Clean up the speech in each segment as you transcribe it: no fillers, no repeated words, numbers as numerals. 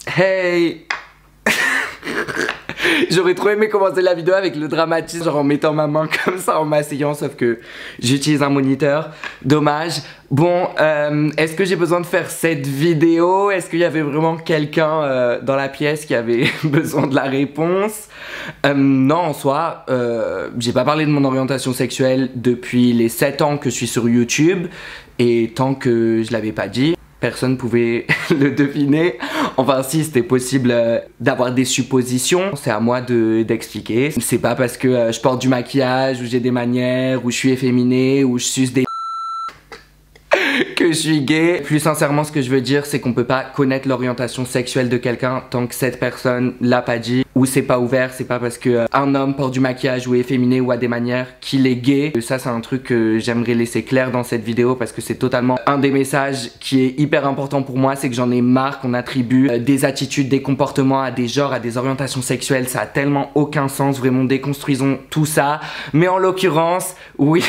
Hey. J'aurais trop aimé commencer la vidéo avec le dramatisme, genre en mettant ma main comme ça, en m'asseyant, sauf que j'utilise un moniteur. Dommage. Bon, est-ce que j'ai besoin de faire cette vidéo? Est-ce qu'il y avait vraiment quelqu'un dans la pièce qui avait besoin de la réponse? Non, en soi, j'ai pas parlé de mon orientation sexuelle depuis les 7 ans que je suis sur YouTube. Et tant que je l'avais pas dit, personne pouvait le deviner. Enfin si, c'était possible d'avoir des suppositions. C'est à moi d'expliquer. C'est pas parce que je porte du maquillage, ou j'ai des manières, ou je suis efféminé, ou je suce des que je suis gay. Plus sincèrement, ce que je veux dire, c'est qu'on peut pas connaître l'orientation sexuelle de quelqu'un tant que cette personne l'a pas dit, ou c'est pas ouvert. C'est pas parce que un homme porte du maquillage ou est efféminé ou a des manières qu'il est gay. Ça, c'est un truc que j'aimerais laisser clair dans cette vidéo, parce que c'est totalement un des messages qui est hyper important pour moi. C'est que j'en ai marre qu'on attribue des attitudes, des comportements à des genres, à des orientations sexuelles. Ça a tellement aucun sens. Vraiment, déconstruisons tout ça. Mais en l'occurrence, oui,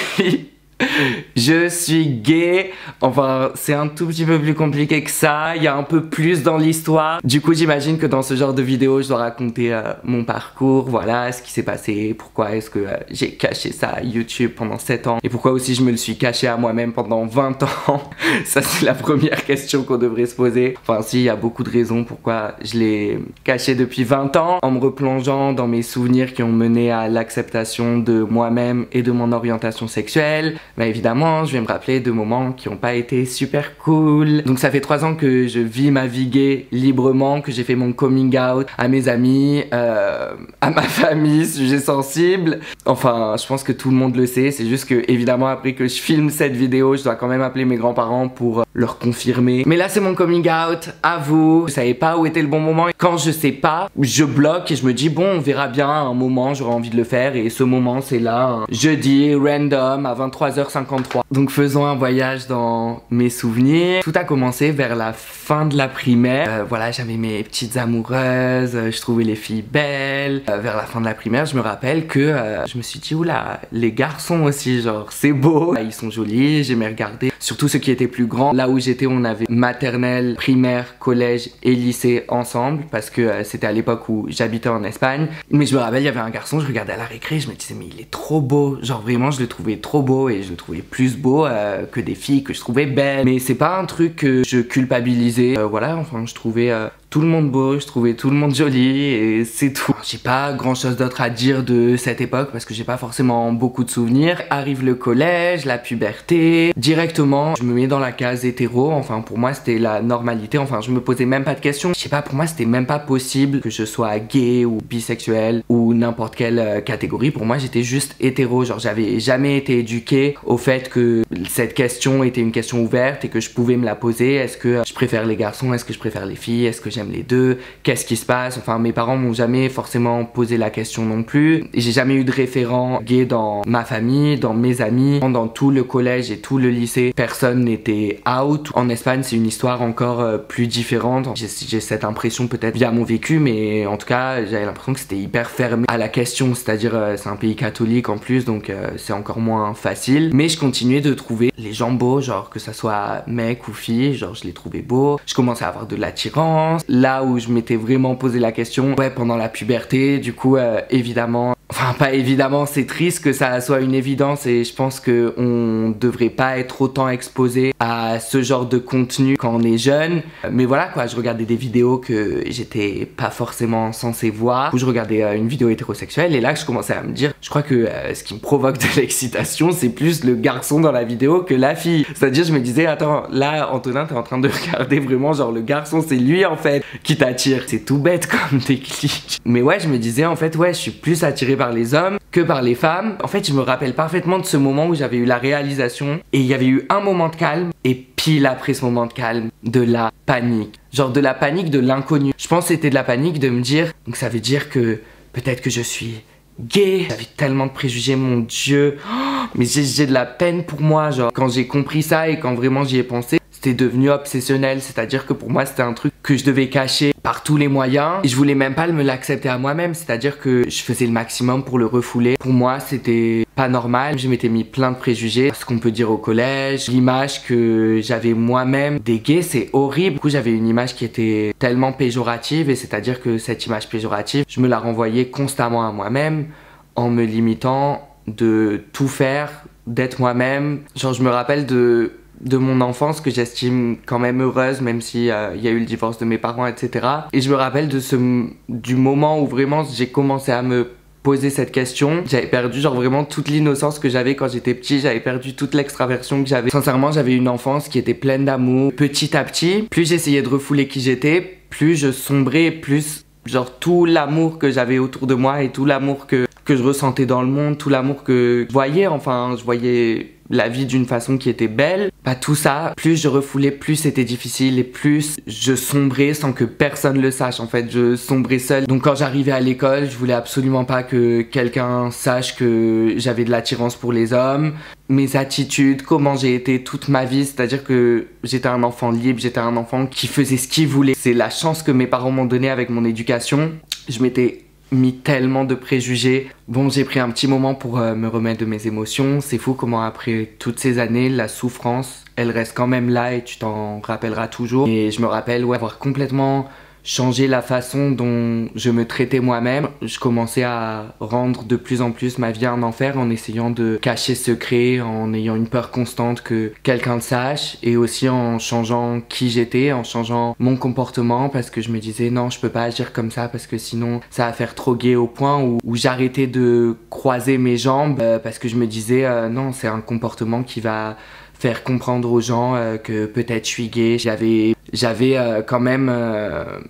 je suis gay. Enfin, c'est un tout petit peu plus compliqué que ça. Il y a un peu plus dans l'histoire. Du coup, j'imagine que dans ce genre de vidéo, je dois raconter mon parcours. Voilà, ce qui s'est passé. Pourquoi est-ce que j'ai caché ça à YouTube pendant 7 ans. Et pourquoi aussi je me le suis caché à moi-même pendant 20 ans. Ça, c'est la première question qu'on devrait se poser. Enfin, si, il y a beaucoup de raisons pourquoi je l'ai caché depuis 20 ans. En me replongeant dans mes souvenirs qui ont mené à l'acceptation de moi-même et de mon orientation sexuelle. Bah évidemment, je vais me rappeler de moments qui n'ont pas été super cool. Donc ça fait 3 ans que je vis ma vie gay librement, que j'ai fait mon coming out à mes amis, à ma famille, sujet sensible. Enfin, je pense que tout le monde le sait. C'est juste que, évidemment, après que je filme cette vidéo, je dois quand même appeler mes grands-parents pour leur confirmer. Mais là, c'est mon coming out à vous. Je savais pas où était le bon moment. Quand je sais pas, je bloque et je me dis, bon, on verra bien à un moment, j'aurai envie de le faire. Et ce moment, c'est là, un jeudi, random, à 23h53. Donc faisons un voyage dans mes souvenirs. Tout a commencé vers la fin de la primaire. Voilà, j'avais mes petites amoureuses, je trouvais les filles belles. Vers la fin de la primaire, je me rappelle que je me suis dit, oula, les garçons aussi, genre, c'est beau. Ils sont jolis, j'aimais regarder. Surtout ceux qui étaient plus grands. Là où j'étais, on avait maternelle, primaire, collège et lycée ensemble, parce que c'était à l'époque où j'habitais en Espagne. Mais je me rappelle, il y avait un garçon, je regardais à la récré, je me disais, mais il est trop beau. Genre vraiment, je le trouvais trop beau, et je le trouvais plus beau que des filles que je trouvais belles. Mais c'est pas un truc que je culpabilisais. Voilà, enfin, je trouvais tout le monde beau, je trouvais tout le monde joli, et c'est tout. J'ai pas grand chose d'autre à dire de cette époque, parce que j'ai pas forcément beaucoup de souvenirs. Arrive le collège, la puberté. Directement, je me mets dans la case hétéro. Enfin, pour moi, c'était la normalité. Enfin, je me posais même pas de questions. Je sais pas, pour moi, c'était même pas possible que je sois gay ou bisexuel ou n'importe quelle catégorie. Pour moi, j'étais juste hétéro. Genre, j'avais jamais été éduqué au fait que cette question était une question ouverte et que je pouvais me la poser. Est-ce que je préfère les garçons? Est-ce que je préfère les filles? Est-ce que j'aime les deux? Qu'est-ce qui se passe? Enfin, mes parents m'ont jamais forcément posé la question non plus. Et j'ai jamais eu de référent gay dans ma famille, dans mes amis. Dans tout le collège et tout le lycée, personne n'était out. En Espagne, c'est une histoire encore plus différente. J'ai cette impression, peut-être via mon vécu, mais en tout cas, j'avais l'impression que c'était hyper fermé à la question. C'est-à-dire, c'est un pays catholique en plus, donc c'est encore moins facile. Mais je continuais de trouver les gens beaux, genre que ça soit mec ou fille, genre je les trouvais beaux. Je commençais à avoir de l'attirance. Là où je m'étais vraiment posé la question, ouais, pendant la puberté, du coup, évidemment, enfin pas évidemment, c'est triste que ça soit une évidence, et je pense que on devrait pas être autant exposé à ce genre de contenu quand on est jeune. Mais voilà quoi, je regardais des vidéos que j'étais pas forcément censé voir, où je regardais une vidéo hétérosexuelle, et là je commençais à me dire, je crois que ce qui me provoque de l'excitation, c'est plus le garçon dans la vidéo que la fille. C'est-à-dire, je me disais, attends, là Antonin, t'es en train de regarder vraiment genre le garçon, c'est lui en fait qui t'attire. C'est tout bête comme déclic. Mais ouais, je me disais en fait, ouais, je suis plus attiré par les hommes que par les femmes. En fait, je me rappelle parfaitement de ce moment où j'avais eu la réalisation, et il y avait eu un moment de calme, et pile après ce moment de calme, de la panique. Genre de la panique de l'inconnu. Je pense que c'était de la panique de me dire, donc ça veut dire que peut-être que je suis gay. J'avais tellement de préjugés, mon Dieu. Oh, mais j'ai de la peine pour moi, genre quand j'ai compris ça et quand vraiment j'y ai pensé. c'était devenu obsessionnel, c'est-à-dire que pour moi c'était un truc que je devais cacher par tous les moyens et je voulais même pas me l'accepter à moi-même, c'est-à-dire que je faisais le maximum pour le refouler. Pour moi c'était pas normal, je m'étais mis plein de préjugés, ce qu'on peut dire au collège, l'image que j'avais moi-même des gays c'est horrible. Du coup j'avais une image qui était tellement péjorative et c'est-à-dire que cette image péjorative, je me la renvoyais constamment à moi-même en me limitant de tout faire, d'être moi-même. Genre je me rappelle de mon enfance que j'estime quand même heureuse, même si y a eu le divorce de mes parents, etc. Et je me rappelle du moment où vraiment j'ai commencé à me poser cette question. J'avais perdu genre vraiment toute l'innocence que j'avais quand j'étais petit, j'avais perdu toute l'extraversion que j'avais. Sincèrement, j'avais une enfance qui était pleine d'amour. Petit à petit, plus j'essayais de refouler qui j'étais, plus je sombrais, plus genre tout l'amour que j'avais autour de moi et tout l'amour que je ressentais dans le monde, tout l'amour que je voyais, enfin je voyais la vie d'une façon qui était belle. Bah tout ça, plus je refoulais, plus c'était difficile et plus je sombrais sans que personne le sache. En fait, je sombrais seule. Donc quand j'arrivais à l'école, je voulais absolument pas que quelqu'un sache que j'avais de l'attirance pour les hommes. Mes attitudes, comment j'ai été toute ma vie, c'est-à-dire que j'étais un enfant libre, j'étais un enfant qui faisait ce qu'il voulait. C'est la chance que mes parents m'ont donnée avec mon éducation. Je m'étais mis tellement de préjugés. Bon, j'ai pris un petit moment pour me remettre de mes émotions. C'est fou comment après toutes ces années, la souffrance, elle reste quand même là et tu t'en rappelleras toujours. Et je me rappelle avoir complètement changé la façon dont je me traitais moi-même. Je commençais à rendre de plus en plus ma vie un enfer en essayant de cacher ce secret, en ayant une peur constante que quelqu'un le sache et aussi en changeant qui j'étais, en changeant mon comportement parce que je me disais non, je peux pas agir comme ça parce que sinon ça va faire trop gay au point où j'arrêtais de croiser mes jambes parce que je me disais non, c'est un comportement qui va faire comprendre aux gens que peut-être je suis gay. J'avais quand même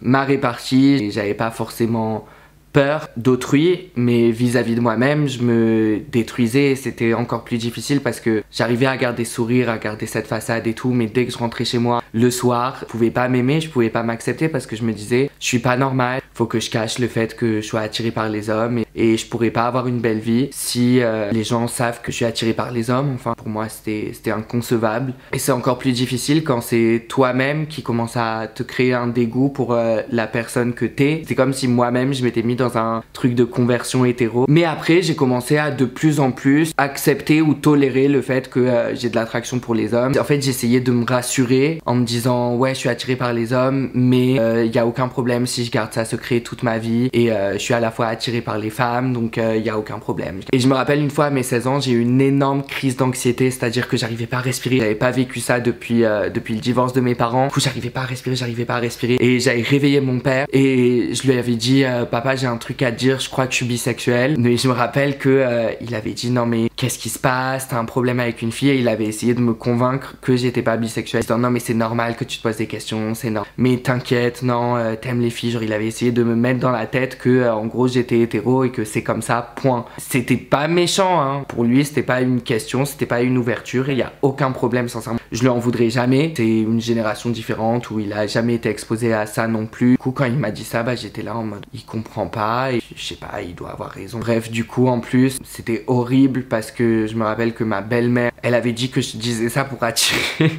ma répartie et j'avais pas forcément peur d'autrui, mais vis-à-vis de moi-même, je me détruisais et c'était encore plus difficile parce que j'arrivais à garder sourire, à garder cette façade et tout, mais dès que je rentrais chez moi le soir, je pouvais pas m'aimer, je pouvais pas m'accepter parce que je me disais, je suis pas normal, faut que je cache le fait que je sois attirée par les hommes et je pourrais pas avoir une belle vie si les gens savent que je suis attirée par les hommes. Enfin, pour moi, c'était inconcevable. Et c'est encore plus difficile quand c'est toi-même qui commence à te créer un dégoût pour la personne que t'es. C'est comme si moi-même, je m'étais mis dans un truc de conversion hétéro. Mais après, j'ai commencé à de plus en plus accepter ou tolérer le fait que j'ai de l'attraction pour les hommes. En fait, j'essayais de me rassurer en me disant ouais, je suis attirée par les hommes, mais il y a aucun problème si je garde ça secret toute ma vie et je suis à la fois attirée par les femmes, donc il y a aucun problème. Et je me rappelle une fois à mes 16 ans, j'ai eu une énorme crise d'anxiété, c'est-à-dire que j'arrivais pas à respirer. J'avais pas vécu ça depuis le divorce de mes parents. Du coup, j'arrivais pas à respirer et j'avais réveillé mon père et je lui avais dit papa, j'ai un truc à te dire, je crois que je suis bisexuel. Mais je me rappelle que il avait dit non mais qu'est-ce qui se passe, t'as un problème avec une fille, et il avait essayé de me convaincre que j'étais pas bisexuel. Disant non mais c'est normal que tu te poses des questions, c'est normal. Mais t'inquiète, non, t'aimes les filles. Genre il avait essayé de me mettre dans la tête que en gros j'étais hétéro et que c'est comme ça, point. C'était pas méchant, hein. Pour lui c'était pas une question, c'était pas une ouverture et il y a aucun problème sincèrement. Je lui en voudrais jamais. C'est une génération différente où il a jamais été exposé à ça non plus. Du coup quand il m'a dit ça, bah j'étais là en mode il comprend pas et je sais pas, il doit avoir raison. Bref, du coup en plus c'était horrible parce que je me rappelle que ma belle-mère, elle avait dit que je disais ça pour attirer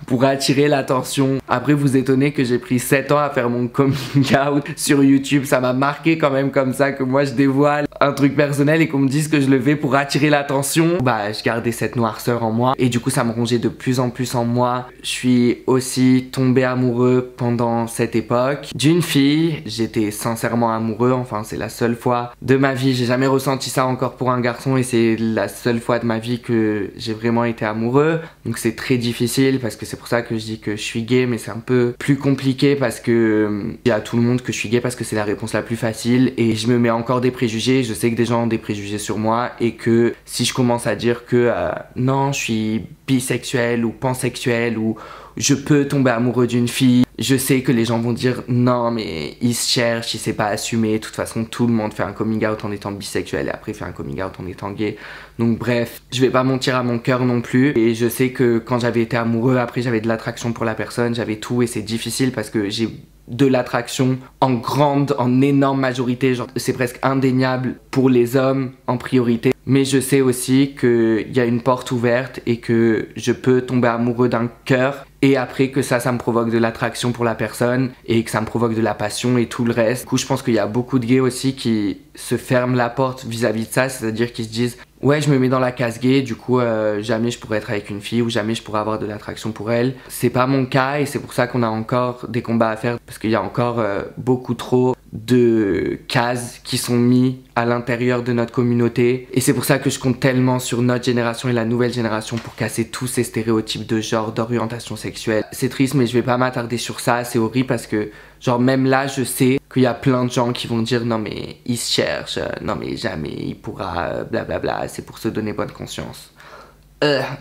pour attirer l'attention. Après vous étonnez que j'ai pris 7 ans à faire mon coming out sur YouTube. Ça m'a marqué quand même comme ça, que moi je dévoile un truc personnel et qu'on me dise que je le fais pour attirer l'attention. Bah je gardais cette noirceur en moi et du coup ça me rongeait de plus en plus en moi. Je suis aussi tombé amoureux pendant cette époque d'une fille. J'étais sincèrement amoureux, enfin c'est la seule fois de ma vie, j'ai jamais ressenti ça encore pour un garçon et c'est la seule fois de ma vie que j'ai vraiment été amoureux. Donc c'est très difficile parce que c'est pour ça que je dis que je suis gay, mais c'est un peu plus compliqué parce que je dis à tout le monde que je suis gay parce que c'est la réponse la plus facile et je me mets encore des préjugés. Je sais que des gens ont des préjugés sur moi et que si je commence à dire que non, je suis bisexuel ou pansexuel ou je peux tomber amoureux d'une fille, Je sais que les gens vont dire non mais il se cherche, il sait pas assumer, de toute façon tout le monde fait un coming out en étant bisexuel et après fait un coming out en étant gay. Donc bref, je vais pas mentir à mon cœur non plus et je sais que quand j'avais été amoureux, après j'avais de l'attraction pour la personne, j'avais tout et c'est difficile parce que j'ai de l'attraction en énorme majorité, genre c'est presque indéniable pour les hommes en priorité. Mais je sais aussi qu'il y a une porte ouverte et que je peux tomber amoureux d'un cœur et après que ça me provoque de l'attraction pour la personne et que ça me provoque de la passion et tout le reste. Du coup, je pense qu'il y a beaucoup de gays aussi qui se ferment la porte vis-à-vis de ça, c'est-à-dire qu'ils se disent ouais, je me mets dans la case gay, du coup jamais je pourrais être avec une fille ou jamais je pourrais avoir de l'attraction pour elle. C'est pas mon cas et c'est pour ça qu'on a encore des combats à faire parce qu'il y a encore beaucoup trop de cases qui sont mis à l'intérieur de notre communauté et c'est pour ça que je compte tellement sur notre génération et la nouvelle génération pour casser tous ces stéréotypes de genre, d'orientation sexuelle. C'est triste mais je vais pas m'attarder sur ça, c'est horrible parce que genre même là je sais qu'il y a plein de gens qui vont dire non mais il se cherche, non mais jamais il pourra blablabla, c'est pour se donner bonne conscience.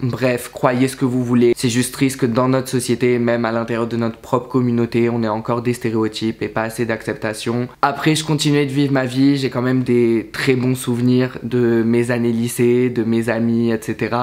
Bref, croyez ce que vous voulez. C'est juste triste que dans notre société, même à l'intérieur de notre propre communauté, on ait encore des stéréotypes et pas assez d'acceptation. Après, je continuais de vivre ma vie. J'ai quand même des très bons souvenirs de mes années lycée, de mes amis, etc.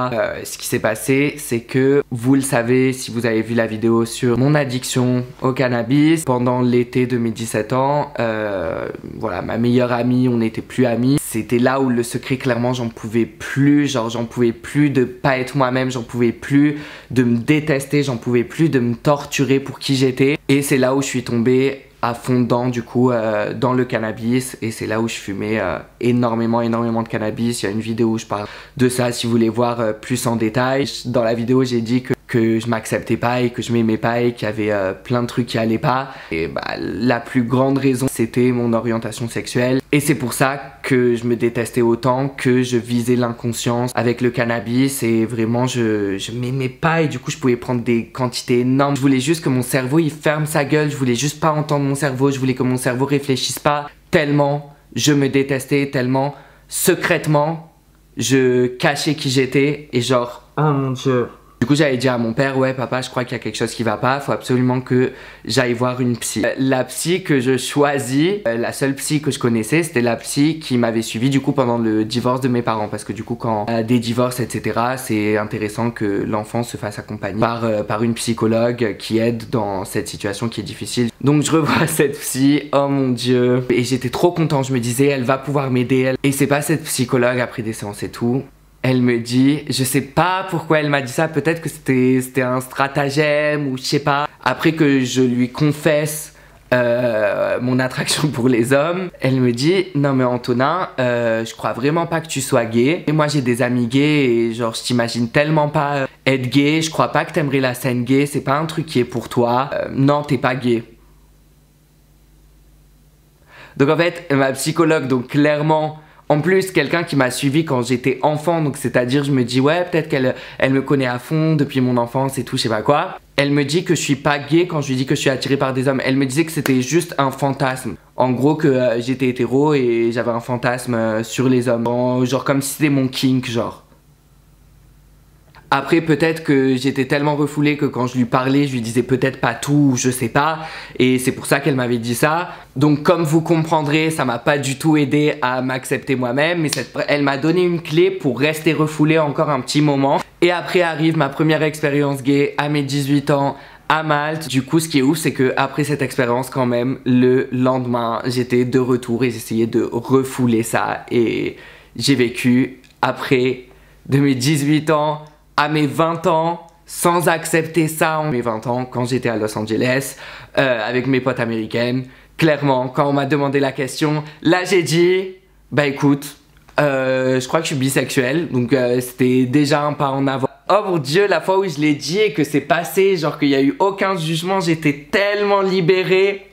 Ce qui s'est passé, c'est que, vous le savez, si vous avez vu la vidéo sur mon addiction au cannabis, pendant l'été de mes 17 ans, voilà, ma meilleure amie, on n'était plus amis. C'était là où le secret, clairement, j'en pouvais plus. Genre, j'en pouvais plus de pas être moi-même, j'en pouvais plus de me détester, j'en pouvais plus de me torturer pour qui j'étais. Et c'est là où je suis tombée à fond dedans, du coup, dans le cannabis. Et c'est là où je fumais énormément de cannabis. Il y a une vidéo où je parle de ça si vous voulez voir plus en détail. Dans la vidéo, j'ai dit que je m'acceptais pas et que je m'aimais pas et qu'il y avait plein de trucs qui allaient pas. Et bah, la plus grande raison, c'était mon orientation sexuelle. Et c'est pour ça que je me détestais autant, que je visais l'inconscience avec le cannabis et vraiment je m'aimais pas et du coup je pouvais prendre des quantités énormes. Je voulais juste que mon cerveau il ferme sa gueule, je voulais juste pas entendre mon cerveau, je voulais que mon cerveau réfléchisse pas. Tellement je me détestais, tellement secrètement je cachais qui j'étais et genre oh mon dieu. Du coup j'avais dit à mon père ouais papa je crois qu'il y a quelque chose qui va pas, faut absolument que j'aille voir une psy. La psy que je choisis, la seule psy que je connaissais c'était la psy qui m'avait suivi du coup pendant le divorce de mes parents parce que du coup quand des divorces etc c'est intéressant que l'enfant se fasse accompagner par une psychologue qui aide dans cette situation qui est difficile. Donc je revois cette psy, oh mon dieu, et j'étais trop content, je me disais elle va pouvoir m'aider elle. Et c'est pas cette psychologue après des séances et tout. Elle me dit, je sais pas pourquoi elle m'a dit ça, peut-être que c'était un stratagème ou je sais pas. Après que je lui confesse mon attraction pour les hommes, elle me dit, non mais Antonin, je crois vraiment pas que tu sois gay. Et moi j'ai des amis gays et genre je t'imagine tellement pas être gay, je crois pas que t'aimerais la scène gay, c'est pas un truc qui est pour toi. Non, t'es pas gay. Donc en fait, ma psychologue, donc clairement... En plus, quelqu'un qui m'a suivi quand j'étais enfant, donc c'est-à-dire je me dis ouais peut-être qu'elle me connaît à fond depuis mon enfance et tout, je sais pas quoi. Elle me dit que je suis pas gay quand je lui dis que je suis attiré par des hommes. Elle me disait que c'était juste un fantasme. En gros que j'étais hétéro et j'avais un fantasme sur les hommes. Genre comme si c'était mon kink genre. Après peut-être que j'étais tellement refoulé que quand je lui parlais je lui disais peut-être pas tout, je sais pas. Et c'est pour ça qu'elle m'avait dit ça. Donc comme vous comprendrez ça m'a pas du tout aidé à m'accepter moi-même. Mais elle m'a donné une clé pour rester refoulé encore un petit moment. Et après arrive ma première expérience gay à mes 18 ans à Malte. Du coup ce qui est ouf c'est que après cette expérience quand même le lendemain j'étais de retour et j'essayais de refouler ça. Et j'ai vécu après de mes 18 ans à mes 20 ans, sans accepter ça en mes 20 ans, quand j'étais à Los Angeles, avec mes potes américaines. Clairement, quand on m'a demandé la question, là j'ai dit, bah écoute, je crois que je suis bisexuel, donc c'était déjà un pas en avant. Oh mon dieu, la fois où je l'ai dit et que c'est passé, genre qu'il n'y a eu aucun jugement, j'étais tellement libérée.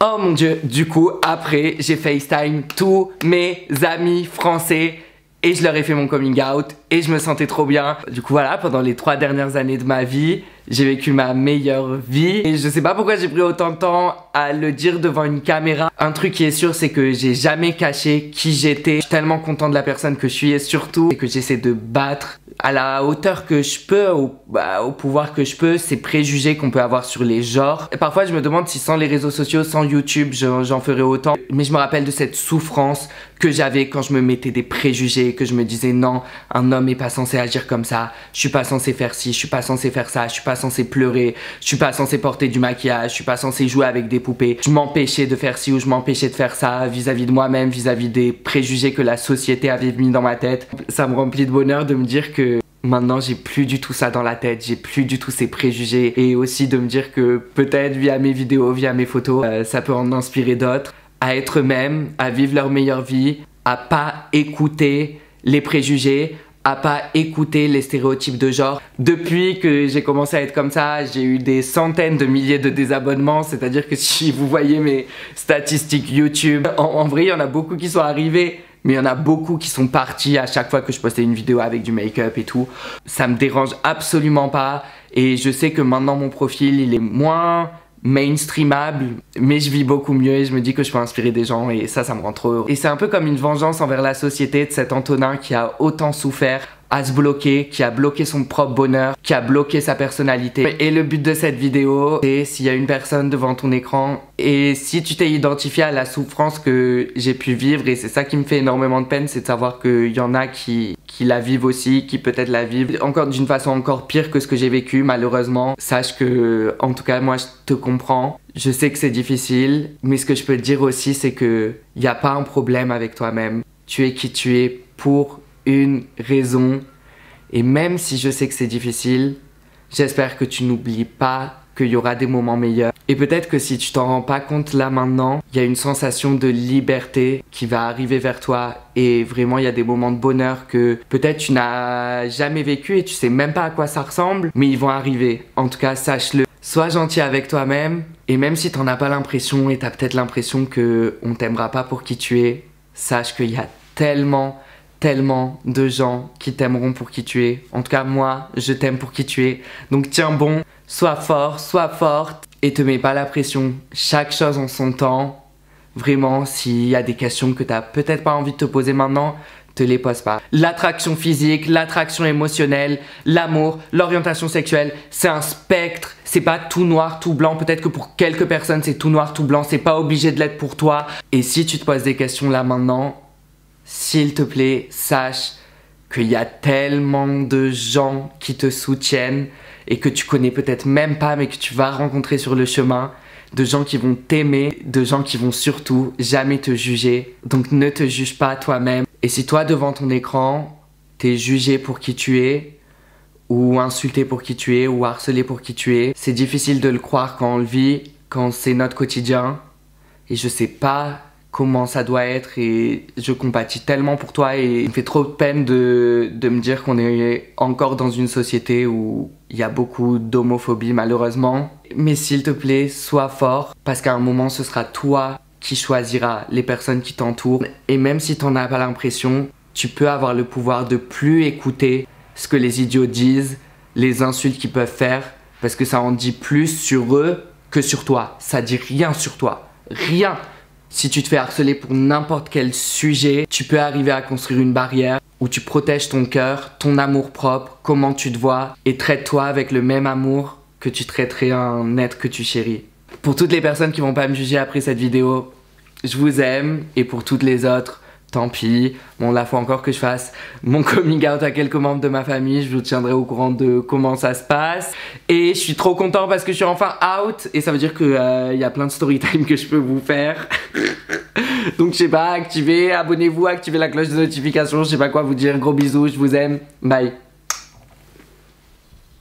Oh mon dieu, du coup, après, j'ai FaceTime tous mes amis français. Et je leur ai fait mon coming out et je me sentais trop bien. Du coup voilà, pendant les 3 dernières années de ma vie, j'ai vécu ma meilleure vie. Et je sais pas pourquoi j'ai pris autant de temps à le dire devant une caméra. Un truc qui est sûr, c'est que j'ai jamais caché qui j'étais. Je suis tellement content de la personne que je suis et surtout que j'essaie de battre à la hauteur que je peux, au pouvoir que je peux, ces préjugés qu'on peut avoir sur les genres. Et parfois je me demande si sans les réseaux sociaux, sans YouTube, j'en ferais autant. Mais je me rappelle de cette souffrance que j'avais quand je me mettais des préjugés, que je me disais non, un homme est pas censé agir comme ça, je suis pas censé faire ci, je suis pas censé faire ça, je suis pas censé pleurer, je suis pas censé porter du maquillage, je suis pas censé jouer avec des poupées. Je m'empêchais de faire ci ou je m'empêchais de faire ça vis-à-vis de moi-même, vis-à-vis des préjugés que la société avait mis dans ma tête. Ça me remplit de bonheur de me dire que maintenant j'ai plus du tout ça dans la tête, j'ai plus du tout ces préjugés, et aussi de me dire que peut-être via mes vidéos, via mes photos, ça peut en inspirer d'autres à être eux-mêmes, à vivre leur meilleure vie, à pas écouter les préjugés, à pas écouter les stéréotypes de genre. Depuis que j'ai commencé à être comme ça, j'ai eu des centaines de milliers de désabonnements, c'est-à-dire que si vous voyez mes statistiques YouTube, en vrai il y en a beaucoup qui sont arrivés, mais il y en a beaucoup qui sont partis à chaque fois que je postais une vidéo avec du make-up et tout. Ça me dérange absolument pas, et je sais que maintenant mon profil il est moins mainstreamable, mais je vis beaucoup mieux et je me dis que je peux inspirer des gens, et ça me rend trop heureux. Et c'est un peu comme une vengeance envers la société de cet Antonin qui a autant souffert, à se bloquer, qui a bloqué son propre bonheur, qui a bloqué sa personnalité. Et le but de cette vidéo, c'est s'il y a une personne devant ton écran et si tu t'es identifié à la souffrance que j'ai pu vivre, et c'est ça qui me fait énormément de peine, c'est de savoir qu'il y en a qui la vivent aussi, qui peut-être la vivent encore d'une façon encore pire que ce que j'ai vécu, malheureusement. Sache que, en tout cas, moi je te comprends. Je sais que c'est difficile, mais ce que je peux te dire aussi, c'est que y a pas un problème avec toi-même. Tu es qui tu es pour une raison, et même si je sais que c'est difficile, j'espère que tu n'oublies pas qu'il y aura des moments meilleurs. Et peut-être que si tu t'en rends pas compte là maintenant, il y a une sensation de liberté qui va arriver vers toi, et vraiment il y a des moments de bonheur que peut-être tu n'as jamais vécu et tu sais même pas à quoi ça ressemble, mais ils vont arriver. En tout cas, sache-le. Sois gentil avec toi-même, et même si t'en as pas l'impression et t'as peut-être l'impression que on t'aimera pas pour qui tu es, sache qu'il y a tellement de gens qui t'aimeront pour qui tu es. En tout cas, moi, je t'aime pour qui tu es. Donc tiens bon, sois fort, sois forte, et te mets pas la pression. Chaque chose en son temps. Vraiment, s'il y a des questions que t'as peut-être pas envie de te poser maintenant, te les pose pas. L'attraction physique, l'attraction émotionnelle, l'amour, l'orientation sexuelle, c'est un spectre. C'est pas tout noir, tout blanc. Peut-être que pour quelques personnes, c'est tout noir, tout blanc. C'est pas obligé de l'être pour toi. Et si tu te poses des questions là maintenant, s'il te plaît, sache qu'il y a tellement de gens qui te soutiennent et que tu connais peut-être même pas, mais que tu vas rencontrer sur le chemin. De gens qui vont t'aimer, de gens qui vont surtout jamais te juger. Donc ne te juge pas toi-même. Et si toi, devant ton écran, t'es jugé pour qui tu es, ou insulté pour qui tu es, ou harcelé pour qui tu es, c'est difficile de le croire quand on le vit, quand c'est notre quotidien. Et je sais pas comment ça doit être, et je compatis tellement pour toi, et il me fait trop de peine de me dire qu'on est encore dans une société où il y a beaucoup d'homophobie, malheureusement. Mais s'il te plaît, sois fort, parce qu'à un moment ce sera toi qui choisiras les personnes qui t'entourent, et même si t'en as pas l'impression, tu peux avoir le pouvoir de plus écouter ce que les idiots disent, les insultes qu'ils peuvent faire, parce que ça en dit plus sur eux que sur toi. Ça dit rien sur toi, rien. Si tu te fais harceler pour n'importe quel sujet, tu peux arriver à construire une barrière où tu protèges ton cœur, ton amour propre, comment tu te vois, et traite-toi avec le même amour que tu traiterais un être que tu chéris. Pour toutes les personnes qui vont pas me juger après cette vidéo, je vous aime, et pour toutes les autres, tant pis. Bon, là, faut encore que je fasse mon coming out à quelques membres de ma famille. Je vous tiendrai au courant de comment ça se passe. Et je suis trop content parce que je suis enfin out. Et ça veut dire qu'il y a plein de story time que je peux vous faire. Donc, je sais pas, activez, abonnez-vous, activez la cloche de notification. Je sais pas quoi vous dire. Gros bisous, je vous aime. Bye.